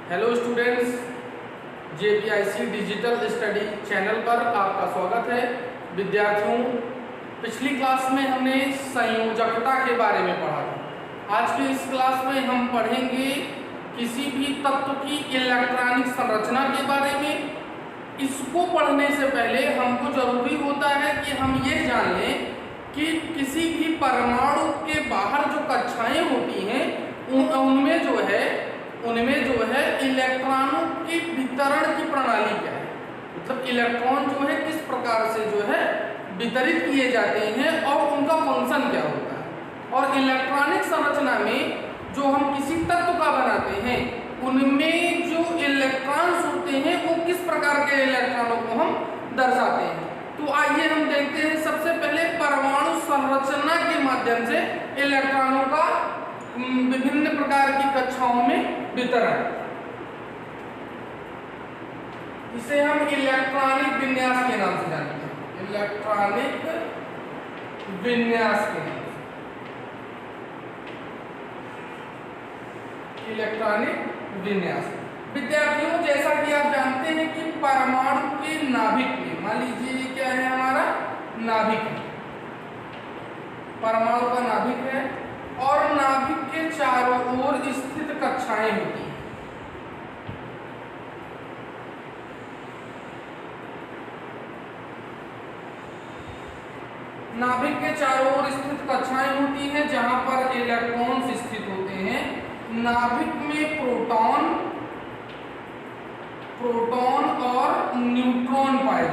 Hello students, JPIC digital study channel पर आपका स्वागत है। विद्यार्थियों, पिछली क्लास में हमने संयोजकता के बारे में पढ़ा था। आज की इस क्लास में हम पढ़ेंगे किसी भी तत्व की इलेक्ट्रॉनिक संरचना के बारे में। इसको पढ़ने से पहले हमको जरूरी होता है कि हम ये जान लें कि किसी भी परमाणु के बाहर जो कक्षाएं होती हैं उनमें जो है इलेक्ट्रॉनों के वितरण की प्रणाली क्या है, मतलब इलेक्ट्रॉन जो है किस प्रकार से जो है वितरित किए जाते हैं और उनका फंक्शन क्या होता है। और इलेक्ट्रॉनिक संरचना में जो हम किसी तत्व का बनाते हैं उनमें जो इलेक्ट्रॉन्स होते हैं वो किस प्रकार के इलेक्ट्रॉनों को हम दर्शाते हैं। तो आइए हम देखते हैं सबसे पहले परमाणु संरचना के माध्यम से इलेक्ट्रॉनों का विभिन्न प्रकार की कक्षाओं में वितरण। इसे हम इलेक्ट्रॉनिक विन्यास के नाम से जानते हैं, इलेक्ट्रॉनिक विन्यास के नाम से, इलेक्ट्रॉनिक विन्यास। विद्यार्थियों, जैसा कि आप जानते हैं कि परमाणु के नाभिक में, मान लीजिए ये क्या है, हमारा नाभिक है, परमाणु का नाभिक है और नाभिक के चारों ओर स्थित कक्षाएं होती हैं। नाभिक के चारों ओर स्थित कक्षाएं होती हैं जहां पर इलेक्ट्रॉन्स स्थित होते हैं। नाभिक में प्रोटॉन और न्यूट्रॉन पाए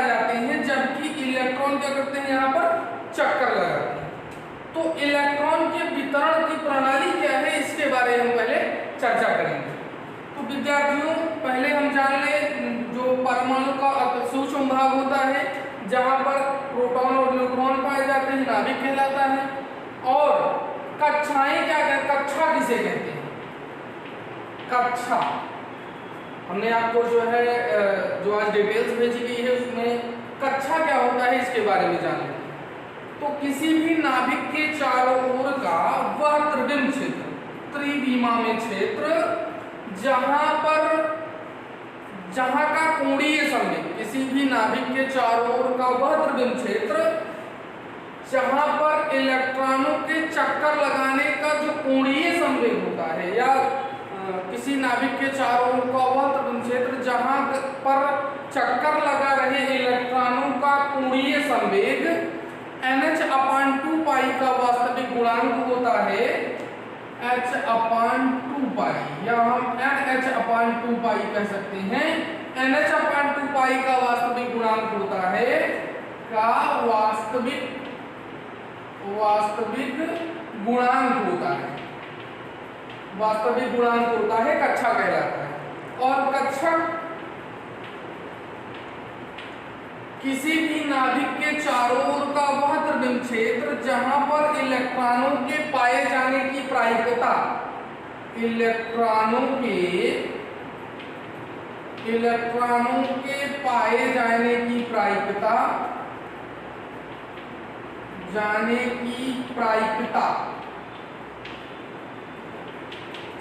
जाते हैं, जबकि इलेक्ट्रॉन क्या करते हैं, यहाँ पर चक्कर लगाते हैं। तो इलेक्ट्रॉन के वितरण की प्रणाली क्या है, इसके बारे में हम पहले चर्चा करेंगे। तो विद्यार्थियों, पहले हम जान लें जो परमाणु का सूक्ष्म भाग होता है जहाँ पर प्रोटॉन और न्यूट्रॉन पाए जाते हैं, नाभिक कहलाता है। और कक्षाएं क्या कहते हैं, कक्षा किसे कहते हैं, कक्षा। हमने आपको जो है जो आज डिटेल्स भेजी गई है उसमें कक्षा क्या होता है इसके बारे में जान लेते हैं। तो किसी भी नाभिक के चारों ओर का वह त्रिविम क्षेत्र, त्रिविमामय क्षेत्र जहां का कोणीय संवेग, किसी भी नाभिक के चारों ओर का वह त्रिविम क्षेत्र जहां पर इलेक्ट्रॉनों के चक्कर लगाने का जो कोणीय संवेग होता है, या किसी नाभिक के चारों ओर का वह त्रिविम क्षेत्र जहां पर चक्कर लगा रहे इलेक्ट्रॉनों का कोणीय संवेग NH/2 पाई का वास्तविक गुणांक होता है H/2 पाई, या हम NH/2 पाई कह सकते हैं। NH/2 पाई का वास्तविक गुणांक होता है वास्तविक गुणांक होता है कक्षा कहलाता है। और कक्षक किसी भी नाभिक के चारों ओर का वह त्रिविम क्षेत्र जहां पर इलेक्ट्रॉनों के पाए जाने की प्रायिकता, इलेक्ट्रॉनों के पाए जाने की प्रायिकता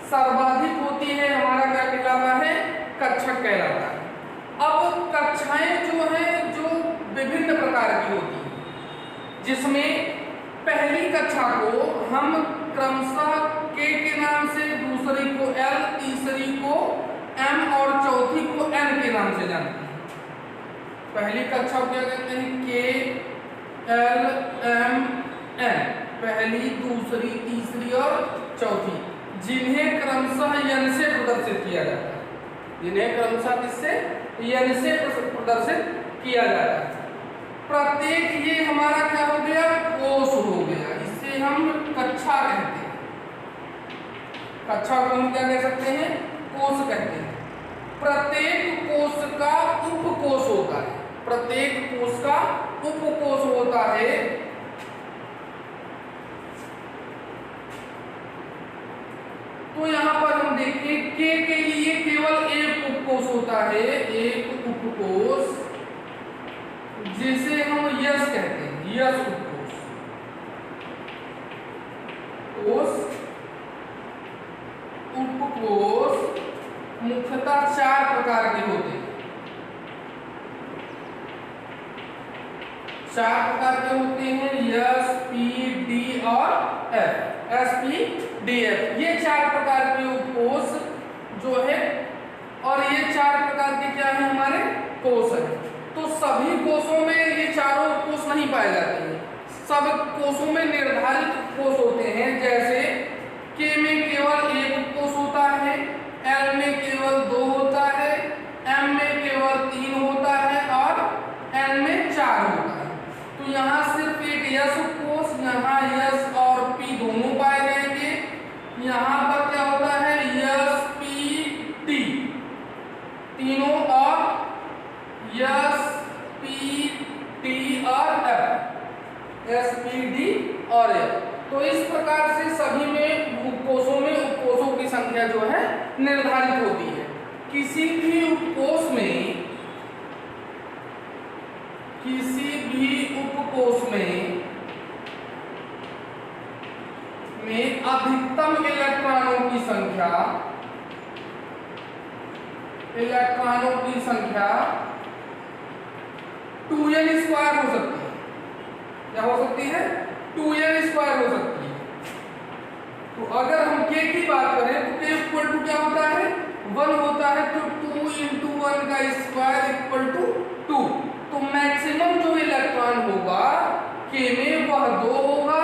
सर्वाधिक होती है, हमारा क्या कहलाता है, कक्षक कहलाता है। अब कक्षाएं जो हैं जो विभिन्न प्रकार की होती हैं, जिसमें पहली कक्षा को हम क्रमशः K के नाम से, दूसरी को L, तीसरी को M और चौथी को N के नाम से जानते हैं। पहली कक्षा को क्या कहते हैं, K, L, M, N, पहली, दूसरी, तीसरी और चौथी, जिन्हें क्रमशः N से प्रदर्शित किया जाता है, N से प्रदर्शित किया जाता है। प्रत्येक ये हमारा क्या हो गया, कोश हो गया, इसे हम कक्षा कहते हैं। कक्षा को हम क्या कह सकते हैं, कोश कहते हैं। प्रत्येक कोश का उपकोश होता है, प्रत्येक कोश का उपकोश होता है। तो यहाँ पर हम देखें K के लिए केवल एक उपकोश होता है, एक उपकोश जिसे हम यश कहते हैं, यश उपकोश। उपकोष मुख्यतः 4 प्रकार के होते हैं। 4 प्रकार के होते हैं, S, P, D और F। S, P, D, F ये 4 प्रकार के उपकोष जो है, और ये 4 प्रकार के क्या है हमारे कोष है। तो सभी कोषों में ये चारों कोष नहीं पाए जाते हैं, सब कोषों में निर्धारित कोष होते हैं। जैसे K में केवल 1 कोष होता है, L में केवल 2 होता है, M में केवल 3 होता है और N में 4 होता है। तो यहाँ सिर्फ एक S कोष, यहाँ S और P दोनों पाए जाएंगे। यहाँ पर क्या होता है S, P, T तीनों, और S, P, T और F, S, P, D और F। तो इस प्रकार से सभी में उपकोषों में उपकोषों की संख्या जो है निर्धारित होती है। किसी भी उपकोष में अधिकतम इलेक्ट्रॉनों की संख्या 2n² हो सकती है। क्या हो सकती है? 2n² हो सकती है। तो अगर हम k की बात करें तो k इक्वल टू क्या होता है 1 होता है, तो 2 × 1 का स्क्वायर इक्वल टू 2। तो मैक्सिमम जो इलेक्ट्रॉन होगा k में वह 2 होगा,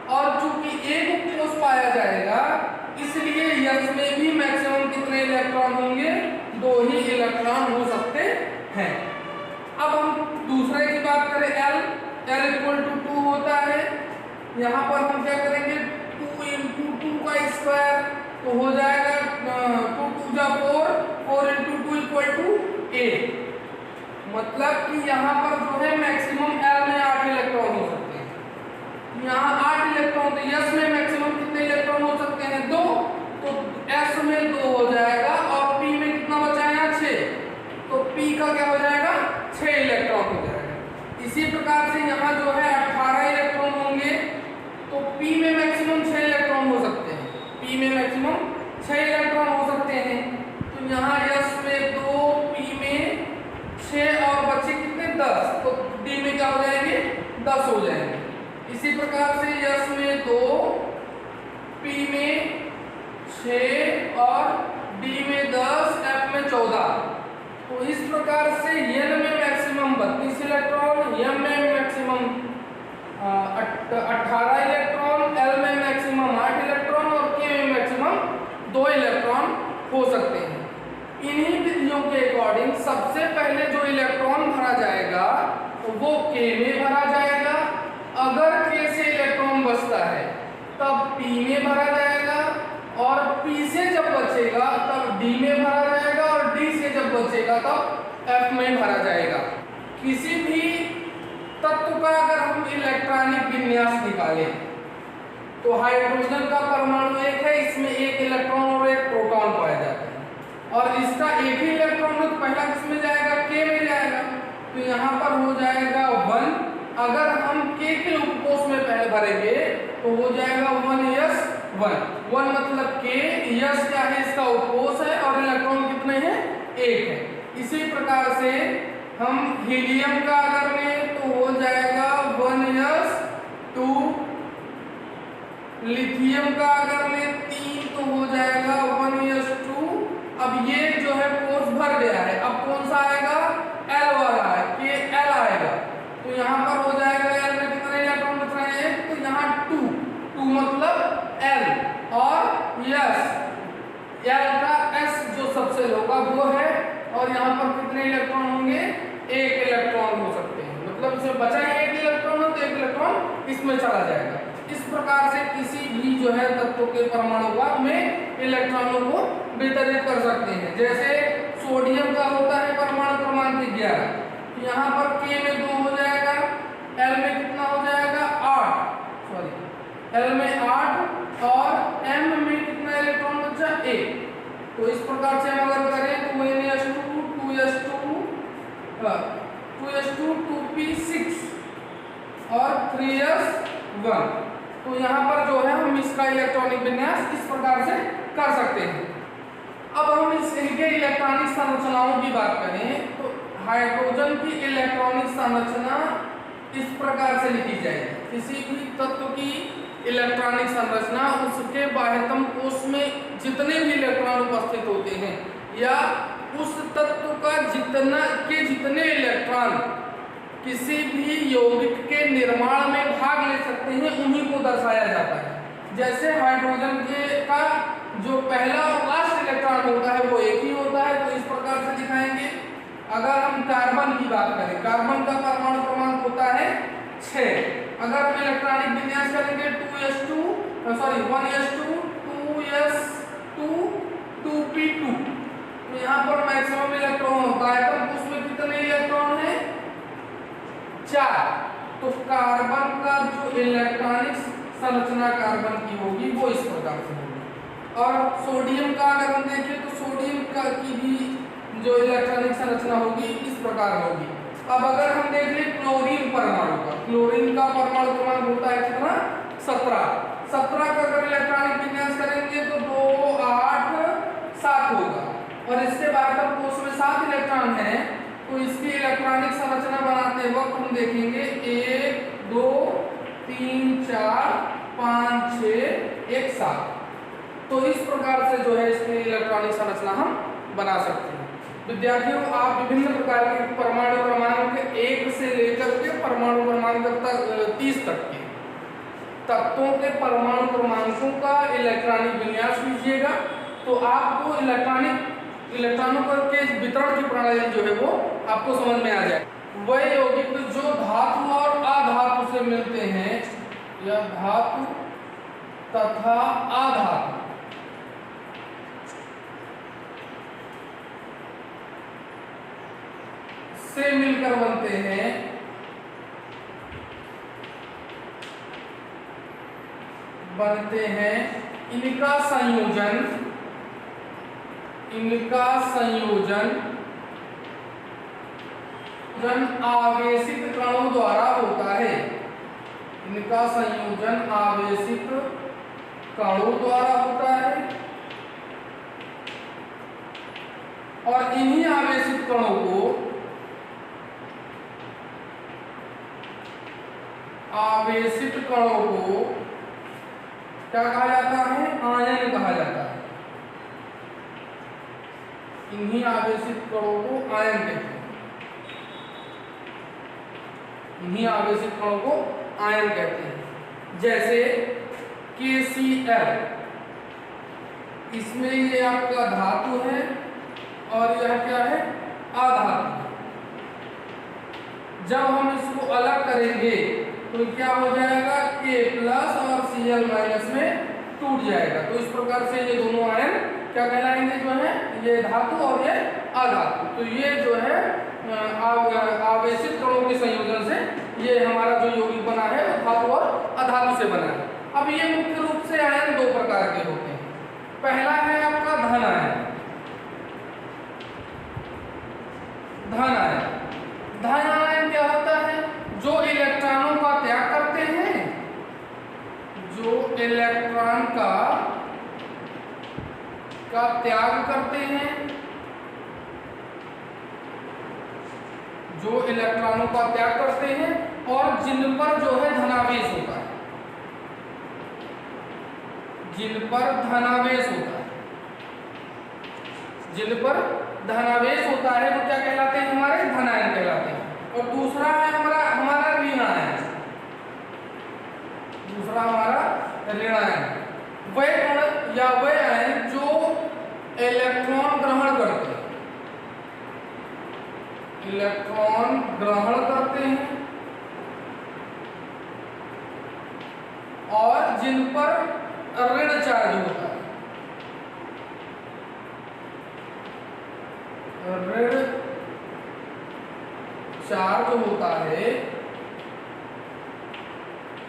और चूंकि एक उपकोष पाया जाएगा इसलिए S में भी मैक्सिमम कितने इलेक्ट्रॉन होंगे? 2 ही इलेक्ट्रॉन हो सकते हैं। अब हम दूसरे की बात करें, L इक्वल टू 2 होता है। यहाँ पर हम क्या करेंगे 2 × 2 का स्क्वायर, तो हो जाएगा 2 × 2 = 4, 4 × 2 = 8। मतलब कि यहाँ पर जो है मैक्सिमम L में 8 इलेक्ट्रॉन हो सकते हैं। यहाँ 8 इलेक्ट्रॉन, तो S में मैक्सिमम कितने इलेक्ट्रॉन हो सकते हैं? 2। तो S में 2 हो जाएगा, और P में कितना बचा है यहाँ 6, तो P का क्या हो जाएगा 6 इलेक्ट्रॉन हो जाएगा। इसी प्रकार से यहाँ जो है 18 इलेक्ट्रॉन होंगे, तो P में मैक्सिमम 6 इलेक्ट्रॉन हो सकते हैं। P में मैक्सिमम 6 इलेक्ट्रॉन हो सकते हैं। तो यहाँ S में 2, P में 6 और बचे कितने 10, तो D में क्या हो जाएंगे 10 हो जाएंगे। इसी प्रकार से S में 2, P में 6 और D में 10, F में 14। तो इस प्रकार से N में मैक्सिमम 32 इलेक्ट्रॉन, M में मैक्सिमम 18 इलेक्ट्रॉन, L में मैक्सिमम 8 इलेक्ट्रॉन और K में मैक्सिमम 2 इलेक्ट्रॉन हो सकते हैं। इन्हीं विधियों के अकॉर्डिंग सबसे पहले जो इलेक्ट्रॉन भरा जाएगा तो वो K में भरा जाएगा। अगर K से इलेक्ट्रॉन बचता है तब P में भरा जाएगा, और P से जब बचेगा तब D में भरा जाएगा, और D से जब बचेगा तब F में भरा जाएगा। किसी भी तत्व का अगर हम इलेक्ट्रॉनिक विन्यास निकालें तो हाइड्रोजन का परमाणु एक है, इसमें एक इलेक्ट्रॉन और एक प्रोटॉन पाया जाता है, और इसका एक ही इलेक्ट्रॉन है, तो पहला किसमें जाएगा K में जाएगा। तो यहाँ पर हो जाएगा 1। अगर हम K के उपकोष में पहले भरेंगे तो हो जाएगा 1s1। 1 मतलब K, S क्या है इसका उपकोष है, और इलेक्ट्रॉन कितने हैं 1 है। इसी प्रकार से हम हीलियम का अगर लें तो हो जाएगा 1s2। लिथियम का अगर लें 3 तो हो जाएगा 1s2। अब ये जो है कोष भर गया है, अब कौन सा आएगा L वाला है, KL आएगा। तो यहाँ पर हो जाएगा L में कितने इलेक्ट्रॉन बच रहे हैं, तो यहाँ 2 मतलब L, और L का S जो सबसे होगा वो है, और यहाँ पर कितने इलेक्ट्रॉन होंगे 1 इलेक्ट्रॉन हो सकते हैं। मतलब इसमें बचा है 1 इलेक्ट्रॉन हो तो 1 इलेक्ट्रॉन इसमें चला जाएगा। इस प्रकार से किसी भी जो है तत्व के परमाणु में इलेक्ट्रॉनों को वितरित कर सकते हैं। जैसे सोडियम का होता है परमाणु क्रमांक 11, यहाँ पर K में 2 हो जाएगा, L में कितना हो जाएगा 8, L में 8, और M में कितना इलेक्ट्रॉन बचा 1। तो इस प्रकार से हम अगर करें तो -2, 2s2, 2p6 और 3s1। तो यहाँ पर जो है हम इसका इलेक्ट्रॉनिक विन्यास इस प्रकार से कर सकते हैं। अब हम इनके इलेक्ट्रॉनिक संरचनाओं की बात करें तो हाइड्रोजन की इलेक्ट्रॉनिक संरचना इस प्रकार से लिखी जाएगी। किसी भी तत्व की इलेक्ट्रॉनिक संरचना उसके बाह्यतम कोश में जितने भी इलेक्ट्रॉन उपस्थित होते हैं या उस तत्व का जितने इलेक्ट्रॉन किसी भी यौगिक के निर्माण में भाग ले सकते हैं उन्हीं को दर्शाया जाता है। जैसे हाइड्रोजन का जो पहला और लास्ट इलेक्ट्रॉन होता है वो एक ही होता है, तो इस प्रकार से दिखाएंगे। अगर हम कार्बन की बात करें, कार्बन का परमाणु क्रमांक होता है 6। अगर हम इलेक्ट्रॉनिक विन्यास करेंगे 1s2 2s2 2p2, तो यहाँ पर मैक्सिमम इलेक्ट्रॉन होता है। तब उसमें कितने इलेक्ट्रॉन हैं? 4। तो कार्बन का जो इलेक्ट्रॉनिक संरचना कार्बन की होगी वो इस प्रकार से होगी। और सोडियम का अगर हम देखें तो सोडियम की भी जो इलेक्ट्रॉनिक संरचना होगी इस प्रकार होगी। अब अगर हम देख लें क्लोरीन परमाणु का, क्लोरीन का परमाणु क्रमांक होता है कितना? 17 का अगर इलेक्ट्रॉनिक विन्यास करेंगे तो 2 8 7 होगा। और इसके बाद अब कोश में 7 इलेक्ट्रॉन हैं, तो इसकी इलेक्ट्रॉनिक संरचना बनाते वक्त हम देखेंगे 1 2 3 4 5 6 1 7। तो इस प्रकार से जो है इसकी इलेक्ट्रॉनिक संरचना हम बना सकते हैं। विद्यार्थियों, आप विभिन्न प्रकार के परमाणु क्रमांक 1 से लेकर के परमाणु क्रमांक तक 30 तक के तत्वों के परमाणु क्रमांकों का इलेक्ट्रॉनिक विन्यास कीजिएगा तो आपको इलेक्ट्रॉनों के वितरण की प्रणाली जो है वो आपको समझ में आ जाए। वह यौगिक जो धातु और अधातु से मिलते हैं या धातु तथा अधातु से मिलकर बनते हैं, इनका संयोजन आवेशित कणों द्वारा होता है। इनका संयोजन आवेशित कणों द्वारा होता है और इन्हीं आवेशित कणों को क्या कहा जाता है? आयन कहा जाता है। इन्हीं आवेशित कणों को आयन कहते हैं। जैसे KCl, इसमें ये आपका धातु है और यह क्या है? अधातु। जब हम इसको अलग करेंगे तो क्या हो जाएगा? K+ और Cl- में टूट जाएगा। तो इस प्रकार से ये दोनों आयन क्या कहलाएंगे? जो है ये धातु और ये अधातु। तो ये जो है आवेशित कणों के संयोजन से ये हमारा जो यौगिक बना है वो धातु और अधातु से बना है। अब ये मुख्य रूप से आयन 2 प्रकार के होते हैं। पहला है आपका धन आयन। धन आयन क्या होता है? जो इलेक्ट्रॉनों का त्याग करते हैं, जो इलेक्ट्रॉन का त्याग करते हैं, जो इलेक्ट्रॉनों का त्याग करते हैं और जिन पर जो है धनावेश होता है, जिन पर धनावेश होता है वो क्या कहलाते हैं? हमारे धनायन कहलाते हैं। और दूसरा है हमारा ऋण आयन। वह कण या वह आयन जो इलेक्ट्रॉन ग्रहण करते हैं और जिन पर ऋण चार्ज होता है। ऋण चार्ज होता है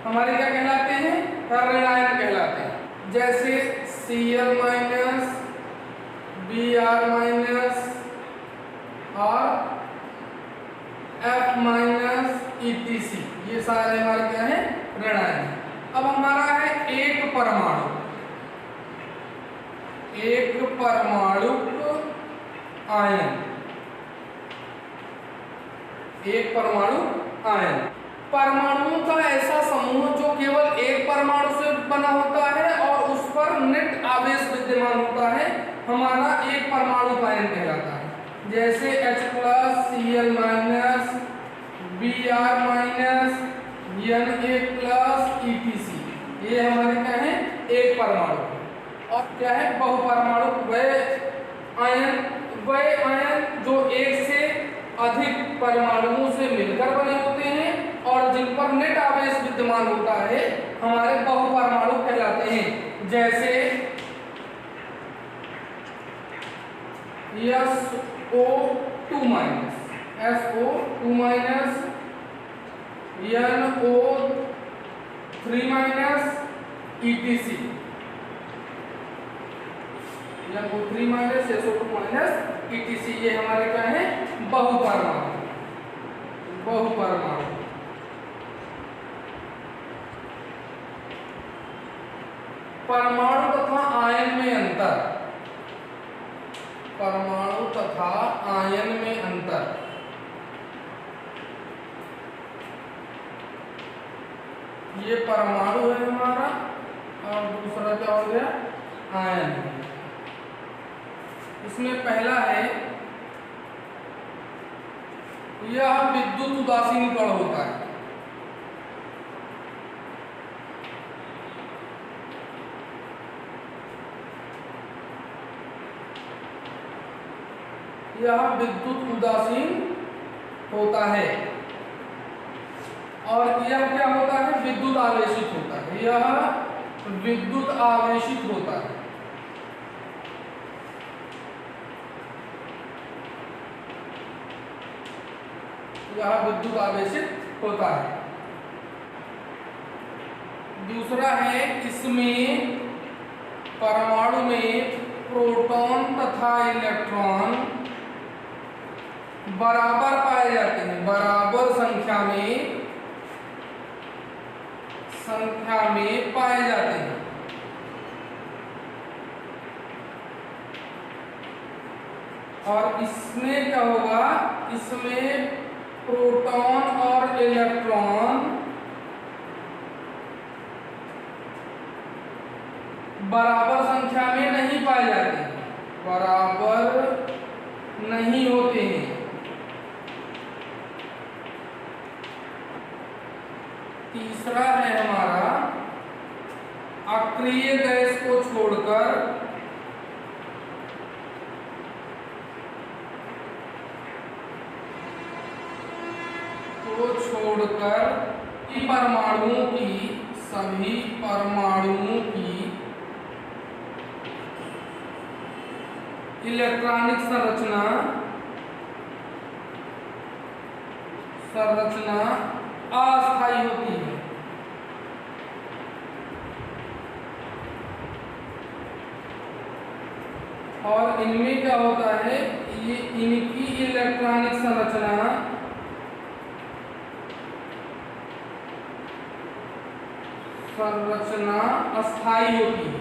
हमारे क्या कहलाते हैं? ऋणायन कहलाते हैं। जैसे Cl-, Br- और F- etc. ये सारे हमारे क्या है? ऋणायन। अब हमारा है एक परमाणु आयन, एक परमाणु आयन। परमाणुओं का ऐसा समूह जो केवल एक परमाणु से बना होता है और उस पर नेट आवेश विद्यमान होता है, हमारा एक परमाणु आयन कहलाता है। जैसे H+, Cl-, Br-, Na+, etc। ये हमारे क्या है, एक परमाणु। और क्या है, बहुपरमाणु वह आयन जो एक से अधिक परमाणुओं से मिलकर बने होते हैं और जिन पर नेट आवेश विद्यमान होता है, हमारे बहुपरमाणु कहलाते हैं। जैसे SO2-, NO3-, etc। NO3-, SO2-, etc। ये हमारे क्या है, बहुपरमाणु। परमाणु तथा आयन में अंतर, परमाणु तथा आयन में अंतर। ये परमाणु है हमारा और दूसरा क्या हो गया, आयन। इसमें पहला है, यह विद्युत उदासीन कण होता है। यह विद्युत उदासीन होता है। और यह क्या होता है, विद्युत आवेशित होता है। यह विद्युत आवेशित होता है। यह विद्युत आवेशित होता है। दूसरा है, इसमें परमाणु में प्रोटॉन तथा इलेक्ट्रॉन बराबर पाए जाते हैं, बराबर संख्या में पाए जाते हैं। और इसमें क्या होगा, इसमें प्रोटॉन और इलेक्ट्रॉन बराबर संख्या में नहीं पाए जाते, बराबर नहीं होते हैं। तीसरा है हमारा, अक्रिय गैस को छोड़कर सभी परमाणुओं की इलेक्ट्रॉनिक संरचना अस्थायी होती है। और इनमें क्या होता है, ये इनकी इलेक्ट्रॉनिक संरचना अस्थायी होती है।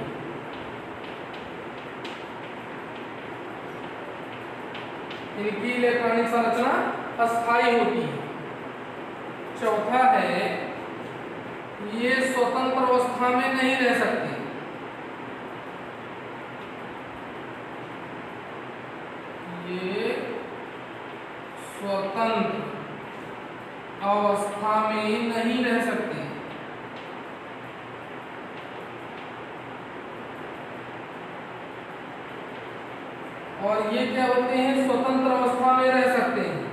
इनकी इलेक्ट्रॉनिक संरचना अस्थायी होती है। चौथा है, ये स्वतंत्र अवस्था में नहीं रह सकते। ये स्वतंत्र अवस्था में नहीं रह सकते। और ये क्या होते हैं, स्वतंत्र अवस्था में रह सकते हैं।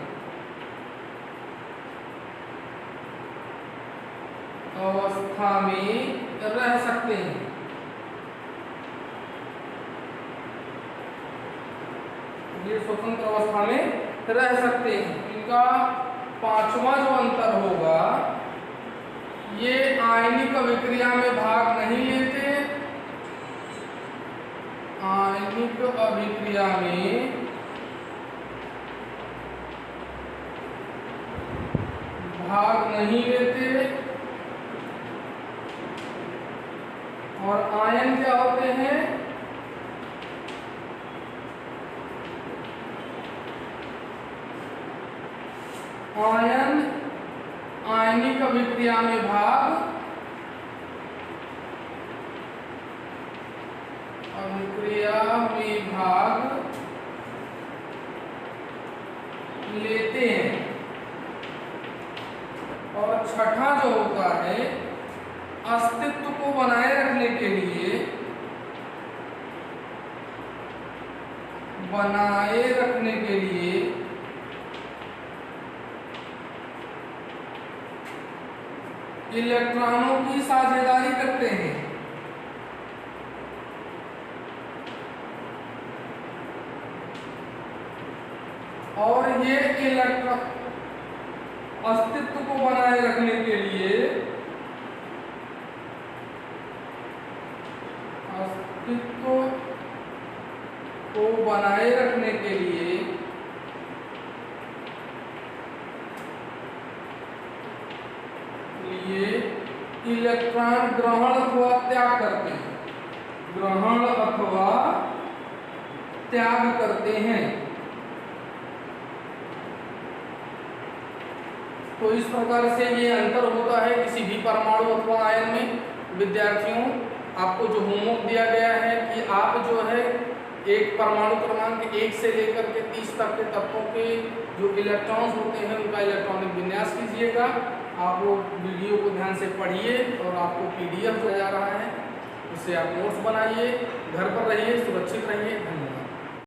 अवस्था में रह सकते हैं। ये स्वतंत्र अवस्था में रह सकते हैं। इनका पांचवा जो अंतर होगा, ये आयनिक अभिक्रिया में भाग नहीं लेते। आयनिक अभिक्रिया में भाग नहीं लेते और आयन क्या होते हैं? आयन आयनिक अभिक्रिया में भाग लेते हैं। और छठा जो होता है, अस्तित्व को बनाए रखने के लिए इलेक्ट्रॉनों की साझेदारी करते हैं। और ये इलेक्ट्रॉन अस्तित्व को बनाए रखने के लिए इलेक्ट्रॉन ग्रहण अथवा त्याग करते हैं। तो इस प्रकार से ये अंतर होता है किसी भी परमाणु अथवा आयन में। विद्यार्थियों, आपको जो होमवर्क दिया गया है कि आप जो है एक परमाणु क्रमांक 1 से लेकर के 30 तक के तत्वों के जो इलेक्ट्रॉन्स होते हैं उनका इलेक्ट्रॉनिक विन्यास कीजिएगा। आप वो वीडियो को ध्यान से पढ़िए और आपको PDF दिया जा रहा है, उससे आप नोट्स बनाइए। घर पर रहिए, सुरक्षित रहिए। धन्यवाद।